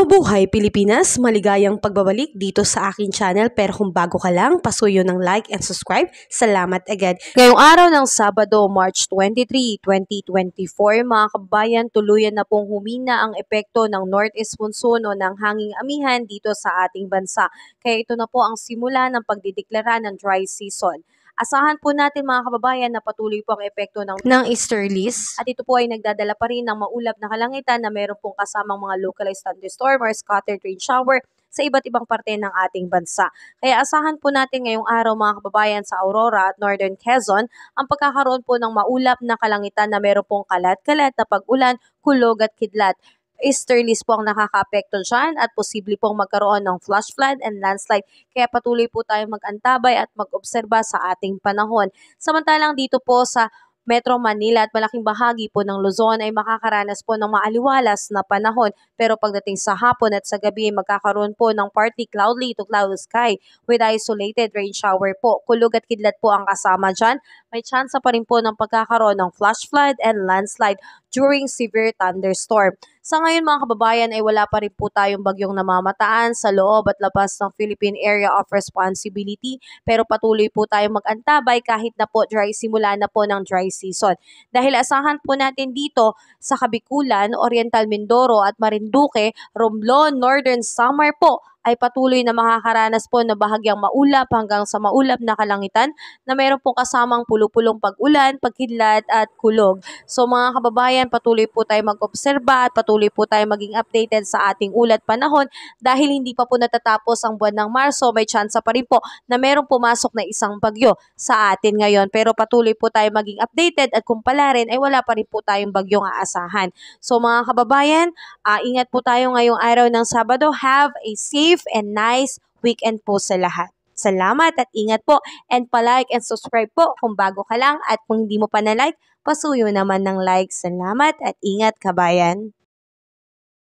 Mabuhay Pilipinas! Maligayang pagbabalik dito sa aking channel, pero kung bago ka lang, pasuyo ng like and subscribe. Salamat agad. Ngayong araw ng Sabado, March 23, 2024, mga kabayan, tuluyan na pong humina ang epekto ng Northeast Monsoon o ng hanging amihan dito sa ating bansa. Kaya ito na po ang simula ng pagdideklara ng dry season. Asahan po natin mga kababayan na patuloy po ang epekto ng easterlies at ito po ay nagdadala pa rin ng maulap na kalangitan na meron pong kasamang mga localized thunderstorm or scattered rain shower sa iba't ibang parte ng ating bansa. Kaya asahan po natin ngayong araw mga kababayan sa Aurora at Northern Quezon ang pagkakaroon po ng maulap na kalangitan na meron pong kalat-kalat na pag-ulan, kulog at kidlat. Easterlies po ang nakaka-apekto dyan at posible pong magkaroon ng flash flood and landslide. Kaya patuloy po tayong mag-antabay at mag-obserba sa ating panahon. Samantalang dito po sa Metro Manila at malaking bahagi po ng Luzon ay makakaranas po ng maaliwalas na panahon. Pero pagdating sa hapon at sa gabi, magkakaroon po ng partly cloudy to cloudy sky with isolated rain shower po. Kulog at kidlat po ang kasama dyan. May tsansa pa rin po ng pagkakaroon ng flash flood and landslide during severe thunderstorm. Sa ngayon mga kababayan ay wala pa rin po tayong bagyong namamataan sa loob at labas ng Philippine Area of Responsibility, pero patuloy po tayong mag-antabay kahit na po simula na po ng dry season. Dahil asahan po natin dito sa Kabikulan, Oriental Mindoro at Marinduque, Romblon, Northern Samar po ay patuloy na makakaranas po na bahagyang maulap hanggang sa maulap na kalangitan na mayroon pong kasamang pulupulong pag-ulan, pagkidlat at kulog. So mga kababayan, patuloy po tayo mag-obserba at patuloy po tayo maging updated sa ating ulat panahon dahil hindi pa po natatapos ang buwan ng Marso, may tsansa pa rin po na mayroong pumasok na isang bagyo sa atin ngayon. Pero patuloy po tayo maging updated at kung pala rin ay wala pa rin po tayong bagyong aasahan. So mga kababayan, ingat po tayo ngayong araw ng Sabado. Have a safe and nice weekend po sa lahat. Salamat at ingat po and pa-like and subscribe po kung bago ka lang at kung hindi mo pa na-like, pasuyo naman ng like. Salamat at ingat kabayan.